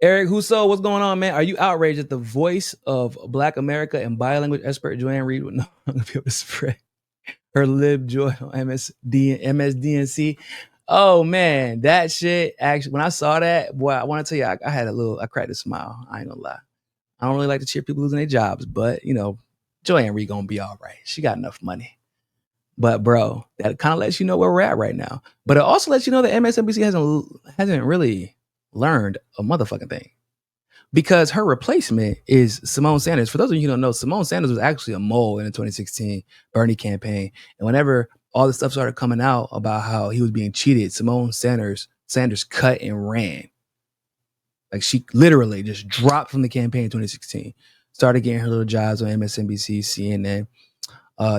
Eric Husso, what's going on, man? Are you outraged that the voice of Black America and biolanguage expert Joanne Reid would not be able to spread her lib joy on MSDNC? Oh man, that shit actually, when I saw that, boy, I want to tell you, I cracked a smile. I ain't gonna lie. I don't really like to cheer people losing their jobs, but you know, Joanne Reid gonna be all right. She got enough money. But bro, that kind of lets you know where we're at right now. But it also lets you know that MSNBC hasn't really learned a motherfucking thing. Because her replacement is Symone Sanders. For those of you who don't know, Symone Sanders was actually a mole in the 2016 Bernie campaign. And whenever all the stuff started coming out about how he was being cheated, Symone Sanders cut and ran. Like she literally just dropped from the campaign in 2016. Started getting her little jobs on MSNBC, CNN.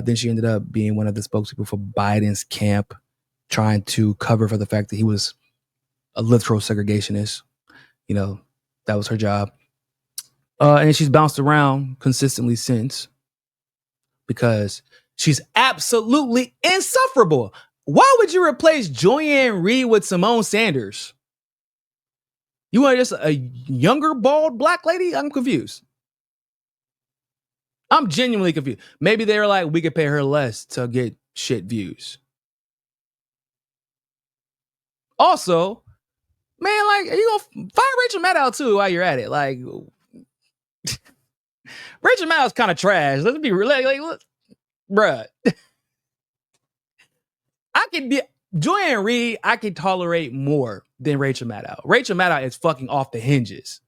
Then she ended up being one of the spokespeople for Biden's camp, trying to cover for the fact that he was a literal segregationist. You know, that was her job. And she's bounced around consistently since because she's absolutely insufferable. Why would you replace Joanne Reid with Symone Sanders? You want just a younger, bald black lady? I'm confused. I'm genuinely confused. Maybe they were like, we could pay her less to get shit views. Also, man, like, you gonna fire Rachel Maddow too while you're at it? Like, Rachel Maddow's kind of trash. Let's be real. Like, look, bruh. I could be Joanne Reid. I could tolerate more than Rachel Maddow. Rachel Maddow is fucking off the hinges.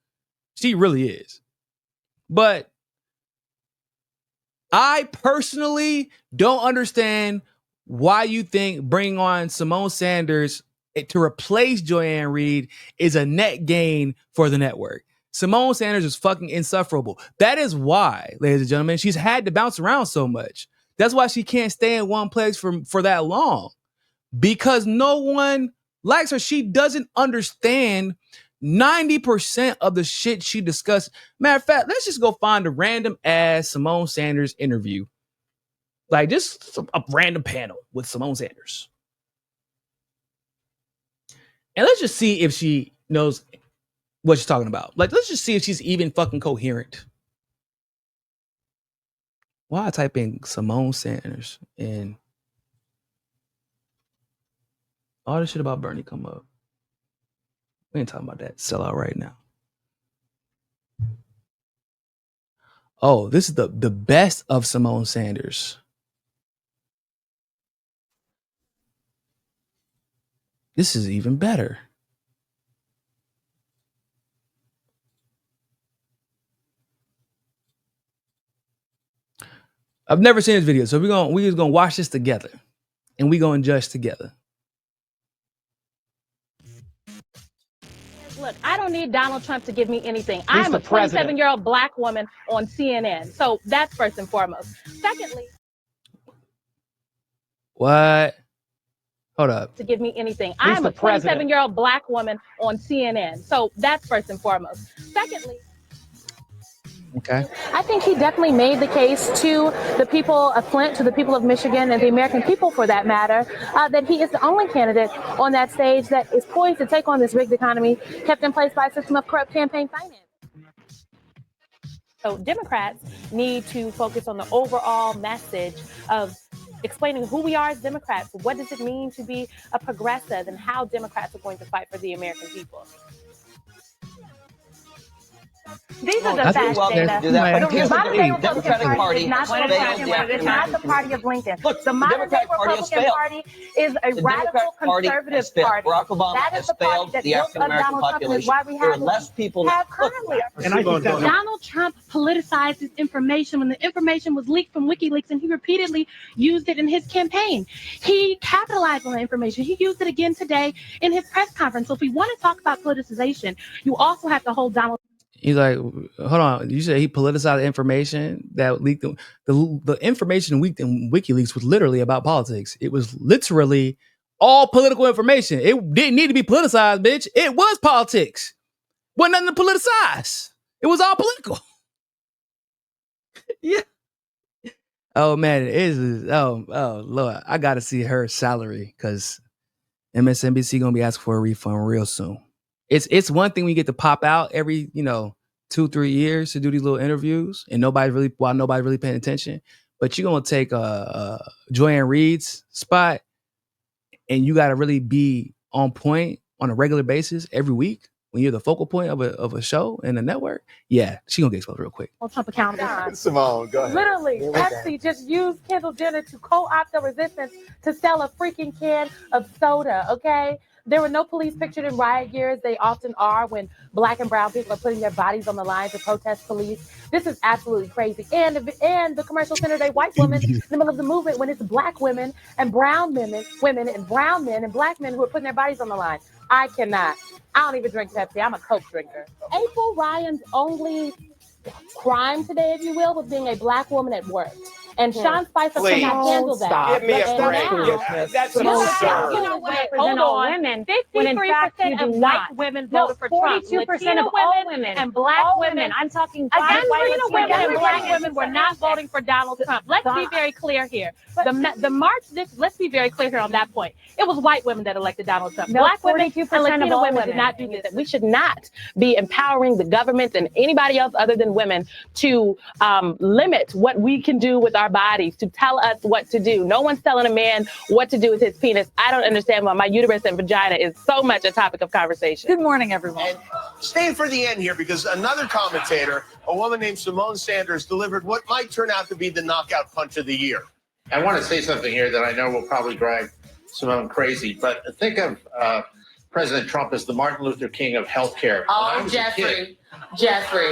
She really is. But I personally don't understand why you think bringing on Symone Sanders to replace Joanne Reid is a net gain for the network. Symone Sanders is fucking insufferable. That is why, ladies and gentlemen, she's had to bounce around so much. That's why she can't stay in one place for that long. Because no one likes her. She doesn't understand 90% of the shit she discussed. Matter of fact, let's just go find a random ass Symone Sanders interview. Like just a random panel with Symone Sanders. And let's just see if she knows what she's talking about. Like, let's just see if she's even fucking coherent. Why I type in Symone Sanders and all this shit about Bernie come up? We ain't talking about that sellout right now. Oh, this is the best of Symone Sanders. This is even better. I've never seen this video, so we're just gonna watch this together, and we're gonna judge together. Look, I don't need Donald Trump to give me anything. I'm a 27-year-old black woman on CNN. So that's first and foremost. Secondly, what? Hold up. To give me anything. I'm a 27-year-old black woman on CNN. So that's first and foremost. Secondly, okay. I think he definitely made the case to the people of Flint, to the people of Michigan, and the American people for that matter, that he is the only candidate on that stage that is poised to take on this rigged economy kept in place by a system of corrupt campaign finance. So Democrats need to focus on the overall message of explaining who we are as Democrats. What does it mean to be a progressive and how Democrats are going to fight for the American people? These are the facts, Dana. The Democratic Party is not the party of Lincoln. Look, the Democratic Republican Party is a radical conservative party. That is the party that built up Donald Trump and is why we have less people currently. Donald Trump politicized his information when the information was leaked from WikiLeaks, and he repeatedly used it in his campaign. He capitalized on the information. He used it again today in his press conference. So if we want to talk about politicization, you also have to hold Donald. He's like, hold on. You said he politicized information that leaked. The information leaked in WikiLeaks was literally about politics. It was literally all political information. It didn't need to be politicized, bitch. It was politics. Wasn't nothing to politicize. It was all political. Yeah. Oh man, it is. Oh Lord, I got to see her salary because MSNBC gonna be asking for a refund real soon. it's one thing we get to pop out every 2-3 years to do these little interviews, and nobody's really paying attention. But you're gonna take Joy Ann Reid's spot, and you got to really be on point on a regular basis every week when you're the focal point of a show and a network. Yeah, she gonna get exposed real quick. On Trump accountable. Symone, go ahead. Literally, Pepsi just used Kendall Jenner to co-opt the resistance to sell a freaking can of soda, okay? There were no police pictured in riot gear, as they often are when Black and brown people are putting their bodies on the line to protest police. This is absolutely crazy. And the commercial centered a white woman in the middle of the movement when it's Black women and brown women and brown men and Black men who are putting their bodies on the line. I cannot. I don't even drink Pepsi. I'm a Coke drinker. April Ryan's only crime today, if you will, was being a Black woman at work. And Sean Spicer cannot handle that. Give me a break. That's absurd. You know what? Hold on. Women, 53% of white women voted for Trump. 42% of all women and Black women. I'm talking again. Latino women and Black women were not voting for Donald Trump. Let's be very clear here. The march. Let's be very clear here on that point. It was white women that elected Donald Trump. Black women and Latino women did not do this. We should not be empowering the government and anybody else other than women to limit what we can do with our bodies, to tell us what to do. No one's telling a man what to do with his penis. I don't understand why my uterus and vagina is so much a topic of conversation. Good morning, everyone. And staying for the end here, because another commentator, a woman named Symone Sanders, delivered what might turn out to be the knockout punch of the year. I want to say something here that I know will probably drive Symone crazy, but think of President Trump as the Martin Luther King of healthcare. Oh, Jeffrey.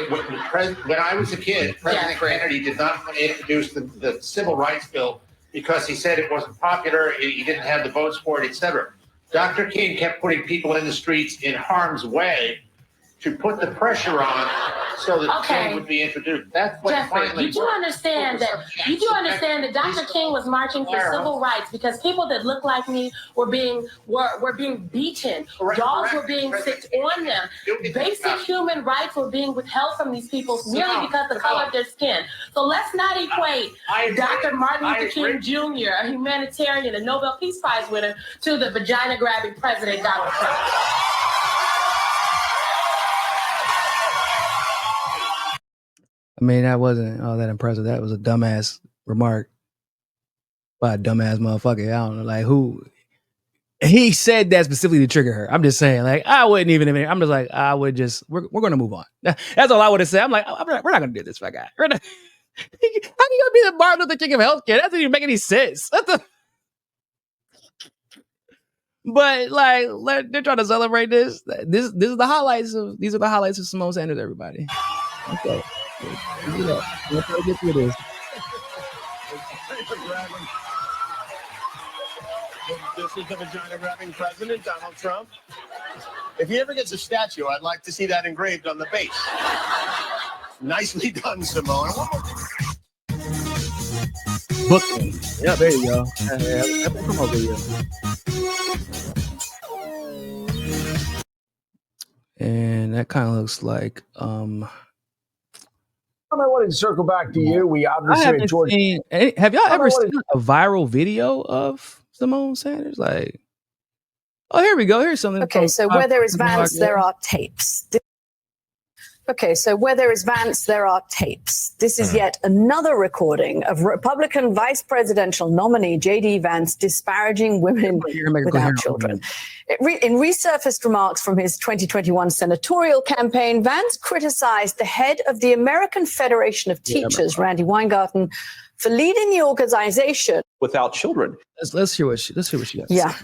When I was a kid, President Kennedy did not want to introduce the Civil Rights Bill because he said it wasn't popular, he didn't have the votes for it, etc. Dr. King kept putting people in the streets in harm's way to put the pressure on so that change would be introduced. That's what Jeffrey, you do understand that Dr. King was marching for civil rights because people that look like me were being beaten. Dogs were being sicked on them. Basic human rights were being withheld from these people merely because of the color of their skin. So let's not equate Dr. Martin Luther King Jr., a humanitarian, a Nobel Peace Prize winner, to the vagina-grabbing President Donald Trump. I mean, that wasn't all that impressive. That was a dumbass remark by a dumbass motherfucker. I don't know, like, who he said that specifically to trigger her. I'm just saying, like, I wouldn't even. I'm just like, we're going to move on. That's all I would have said. I'm like, we're not going to do this, my guy. How can you gonna be the Martin Luther King of healthcare? That doesn't even make any sense. But like, they're trying to celebrate this. This is the highlights of. These are the highlights of Symone Sanders. Everybody. Okay. Let's get through this. This is the vagina-grabbing president, Donald Trump. If he ever gets a statue, I'd like to see that engraved on the base. Nicely done, Symone. Book. Yeah, there you go. That's a promo video. And that kind of looks like I wanted to circle back to you. We obviously have y'all ever seen a viral video of Symone Sanders? Like, oh, here we go. Here's something. Okay, so where there is Vance, there are tapes. Okay, so where there is Vance, there are tapes. This is yet another recording of Republican vice presidential nominee J.D. Vance disparaging women without children. In resurfaced remarks from his 2021 senatorial campaign, Vance criticized the head of the American Federation of Teachers, Randy Weingarten, for leading the organization without children. Let's hear what she has to say. Yeah.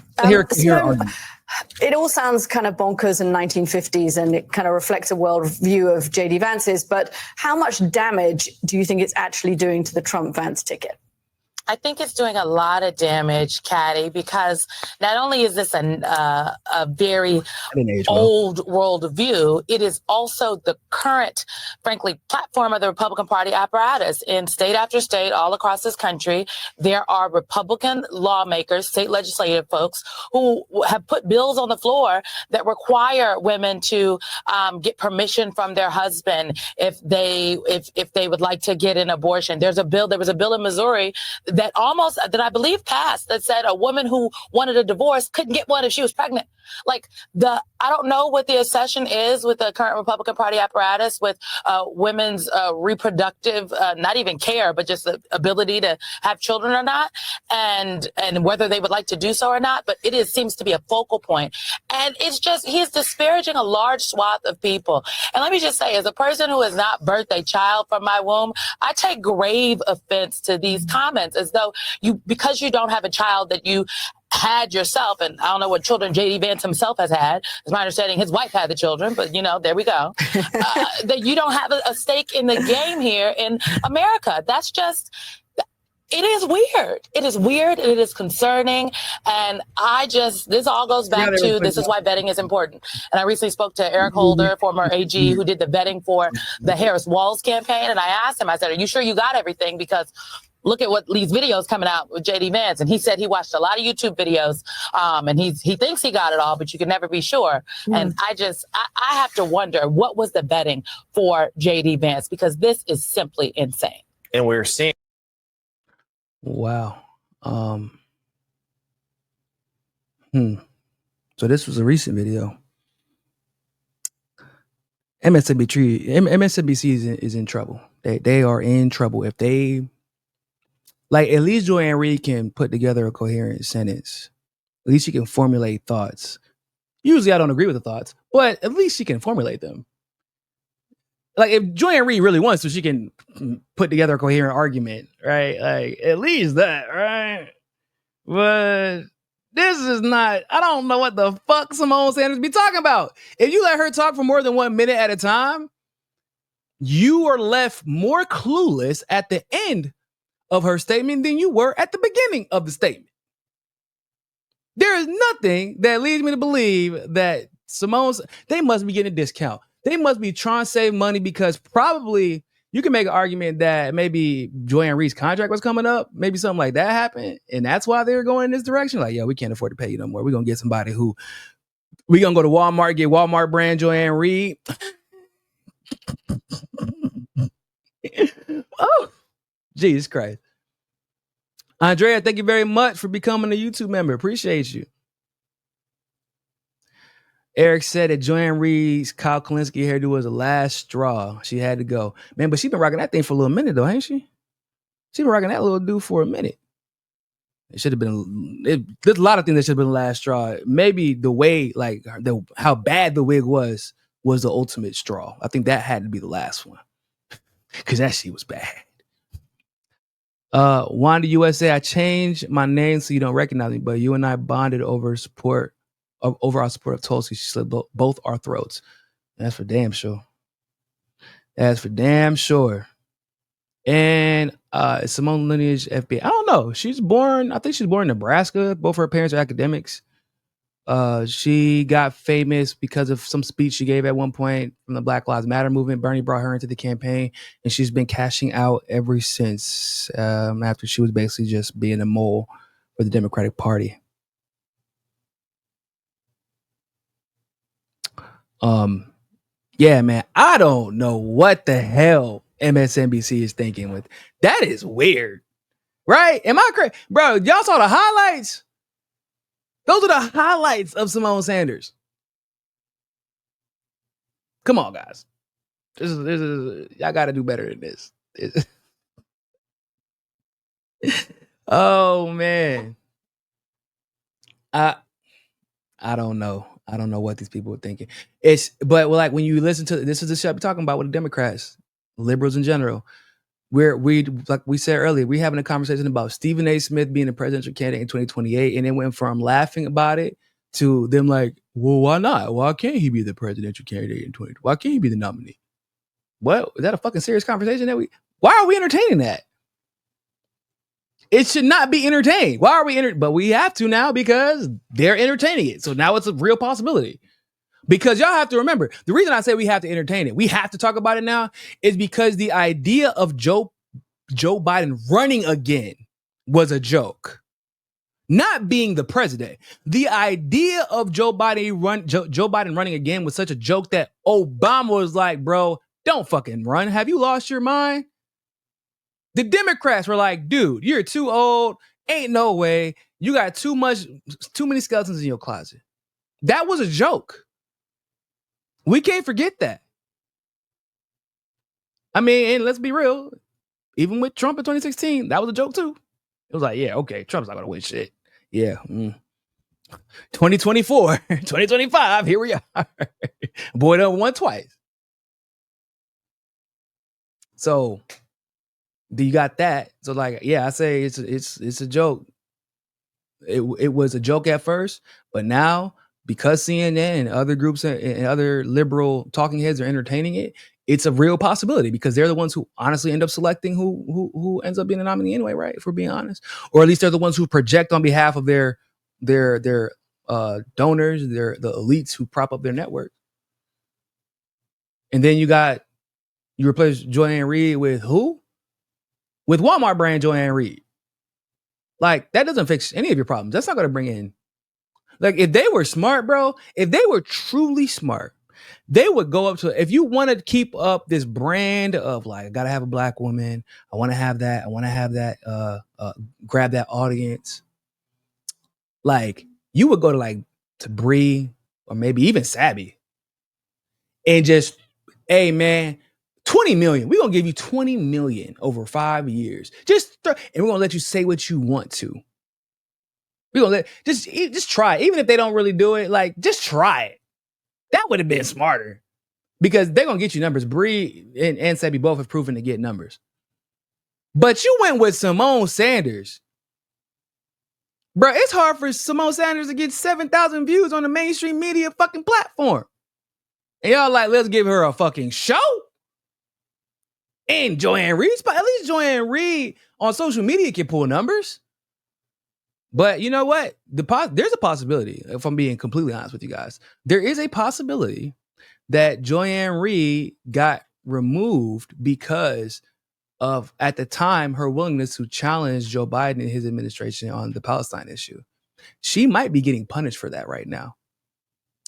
It all sounds kind of bonkers in 1950s, and it kind of reflects a worldview of J.D. Vance's. But how much damage do you think it's actually doing to the Trump-Vance ticket? I think it's doing a lot of damage, Caddy, because not only is this a very old world view, it is also the current, frankly, platform of the Republican Party apparatus. In state after state, all across this country, there are Republican lawmakers, state legislative folks, who have put bills on the floor that require women to get permission from their husband if they would like to get an abortion. There was a bill in Missouri that I believe passed that said a woman who wanted a divorce couldn't get one if she was pregnant. Like I don't know what the obsession is with the current Republican Party apparatus with women's reproductive, not even care, but just the ability to have children or not, and whether they would like to do so or not. But it seems to be a focal point. And it's just, he's disparaging a large swath of people. And let me just say, as a person who has not birthed a child from my womb, I take grave offense to these comments, as though because you don't have a child that you had yourself, and I don't know what children J.D. Vance himself has had. It's my understanding his wife had the children, but there we go. That you don't have a stake in the game here in America. That's just, it is weird. It is weird. And it is concerning. And this all goes back to, this is why vetting is important. And I recently spoke to Eric Holder, former AG, who did the vetting for the Harris Walls campaign. And I asked him, I said, are you sure you got everything? Because look at what these videos coming out with J.D. Vance. And he said he watched a lot of YouTube videos, and he thinks he got it all, but you can never be sure. And I have to wonder, what was the vetting for J.D. Vance? Because this is simply insane. And we're seeing. Wow. So this was a recent video. MSNBC is in trouble. They are in trouble. If they, like, at least Joanne Reid can put together a coherent sentence. At least she can formulate thoughts. Usually I don't agree with the thoughts, but at least she can formulate them. Like, if Joanne Reid really wants to, she can put together a coherent argument, right? Like, at least that, right? But this is not, I don't know what the fuck Symone Sanders be talking about. If you let her talk for more than 1 minute at a time, you are left more clueless at the end of her statement than you were at the beginning of the statement. There is nothing that leads me to believe that they must be getting a discount. They must be trying to save money, because probably you can make an argument that maybe Joanne Reid's contract was coming up. Maybe something like that happened. And that's why they're going in this direction. Like, we can't afford to pay you no more. We're going to get somebody we're going to go to Walmart, get Walmart brand Joanne Reid. Oh, Jesus Christ. Andrea, thank you very much for becoming a YouTube member. Appreciate you. Eric said that Joanne Reid's Kyle Kalinske hairdo was the last straw. She had to go. Man, but she's been rocking that thing for a little minute, though, ain't she? She's been rocking that little dude for a minute. It should have been, there's a lot of things that should have been the last straw. Maybe the way, like, how bad the wig was the ultimate straw. I think that had to be the last one, because that shit was bad. Wanda USA, I changed my name so you don't recognize me, but you and I bonded over our support of Tulsi. She slit both our throats. That's for damn sure. That's for damn sure. And Symone lineage FBA. I don't know. I think she's born in Nebraska. Both her parents are academics. She got famous because of some speech she gave at one point from the Black Lives Matter movement. Bernie brought her into the campaign, and she's been cashing out ever since, after she was basically just being a mole for the Democratic Party. Yeah, man, I don't know what the hell MSNBC is thinking with that. Is weird, right? Am I crazy, bro? Y'all saw the highlights. Those are the highlights of Symone Sanders. Come on, guys. This is y'all got to do better than this. Oh man, I don't know. I don't know what these people are thinking. But like, when you listen to this, is the shit I'm talking about with the Democrats, liberals in general. We like we said earlier, we're having a conversation about Stephen A. Smith being a presidential candidate in 2028, and it went from laughing about it to them like, well, why not? Why can't he be the presidential candidate in 2020? Why can't he be the nominee? What? Is that a fucking serious conversation why are we entertaining that? It should not be entertained. Why are we but we have to now, because they're entertaining it. So now it's a real possibility. Because y'all have to remember, the reason I say we have to entertain it, we have to talk about it now, is because the idea of Joe Biden running again was a joke. Not being the president. The idea of Joe Biden running again was such a joke that Obama was like, bro, don't fucking run. Have you lost your mind? The Democrats were like, dude, you're too old. Ain't no way. You got too many skeletons in your closet. That was a joke. We can't forget that. I mean, and let's be real. Even with Trump in 2016, that was a joke too. It was like, yeah, okay, Trump's not going to win shit. Yeah. 2024, 2025, here we are. Boy done won twice. So, do you got that? So, like, yeah, I say it's a joke. It was a joke at first, but now because CNN and other groups and other liberal talking heads are entertaining it, it's a real possibility because they're the ones who honestly end up selecting who ends up being the nominee anyway, right? If we're being honest, or at least they're the ones who project on behalf of their donors, the elites who prop up their network. And then you replace Ann Reid with who? With Walmart brand Ann Reid. Like, that doesn't fix any of your problems. That's not going to bring in. Like, if they were smart, bro, if they were truly smart, they would go up to, if you want to keep up this brand of like, I got to have a black woman. I want to have that. I want to have that, grab that audience. Like, you would go to Bree or maybe even Sabby and just, hey, man, 20 million. We're going to give you 20 million over 5 years. And we're going to let you say what you want to. We're going to just try it. Even if they don't really do it, like, just try it. That would have been smarter because they're going to get you numbers. Bree and Sabby both have proven to get numbers. But you went with Symone Sanders. Bro, it's hard for Symone Sanders to get 7,000 views on the mainstream media fucking platform. And y'all like, let's give her a fucking show. And Ann Reid, at least Ann Reid on social media can pull numbers. But you know what? There's a possibility, if I'm being completely honest with you guys, there is a possibility that Ann Reid got removed because of, at the time, her willingness to challenge Joe Biden and his administration on the Palestine issue. She might be getting punished for that right now.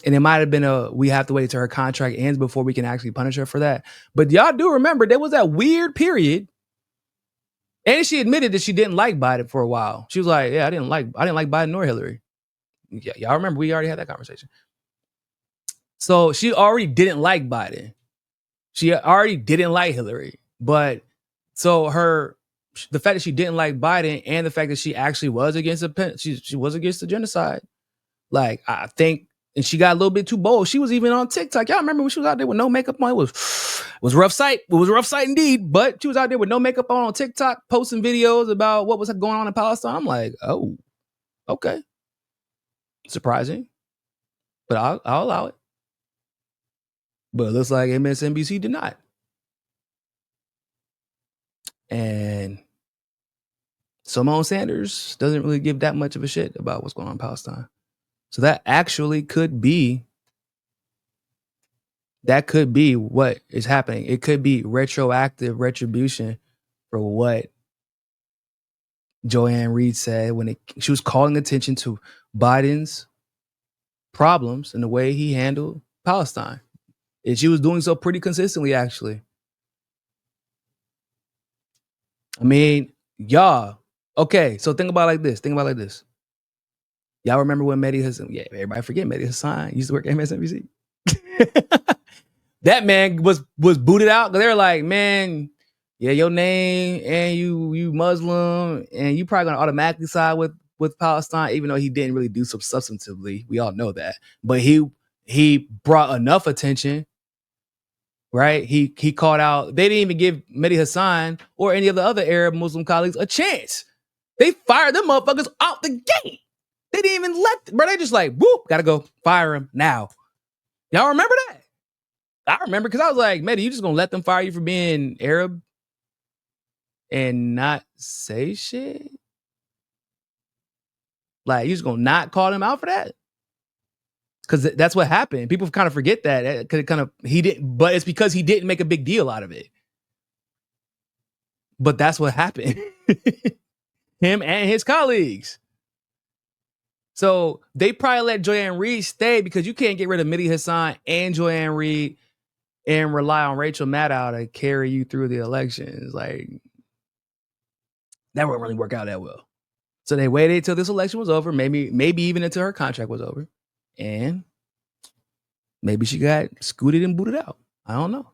And it might have been we have to wait till her contract ends before we can actually punish her for that. But y'all do remember there was that weird period. And she admitted that she didn't like Biden for a while. She was like, yeah, I didn't like Biden nor Hillary. Yeah, y'all remember we already had that conversation. So she already didn't like Biden. She already didn't like Hillary. But so the fact that she didn't like Biden and the fact that she actually was against she was against the genocide. Like, I think, and she got a little bit too bold. She was even on TikTok. Y'all remember when she was out there with no makeup on? It was rough sight. It was a rough sight indeed. But she was out there with no makeup on TikTok, posting videos about what was going on in Palestine. I'm like, oh, okay. Surprising. But I'll allow it. But it looks like MSNBC did not. And Symone Sanders doesn't really give that much of a shit about what's going on in Palestine. So that actually could be what is happening. It could be retroactive retribution for what Ann Reid said when she was calling attention to Biden's problems and the way he handled Palestine. And she was doing so pretty consistently, actually. I mean, y'all. Okay, so think about it like this. Y'all remember when Mehdi Hassan? Yeah, everybody forget Mehdi Hassan used to work at MSNBC. That man was booted out. They were like, man, yeah, your name and you Muslim and you probably gonna automatically side with Palestine, even though he didn't really do so substantively. We all know that, but he brought enough attention. Right? He called out. They didn't even give Mehdi Hassan or any of the other Arab Muslim colleagues a chance. They fired them motherfuckers out the gate. They didn't even bro. They just like, whoop, gotta go fire him now. Y'all remember that? I remember because I was like, Mehdi, you just gonna let them fire you for being Arab and not say shit? Like, you just gonna not call them out for that? Because that's what happened. People kind of forget that. He didn't, but it's because he didn't make a big deal out of it. But that's what happened. Him and his colleagues. So they probably let Ann Reid stay because you can't get rid of Mehdi Hassan and Ann Reid and rely on Rachel Maddow to carry you through the elections. Like, that wouldn't really work out that well. So they waited till this election was over, maybe even until her contract was over. and maybe she got scooted and booted out. I don't know.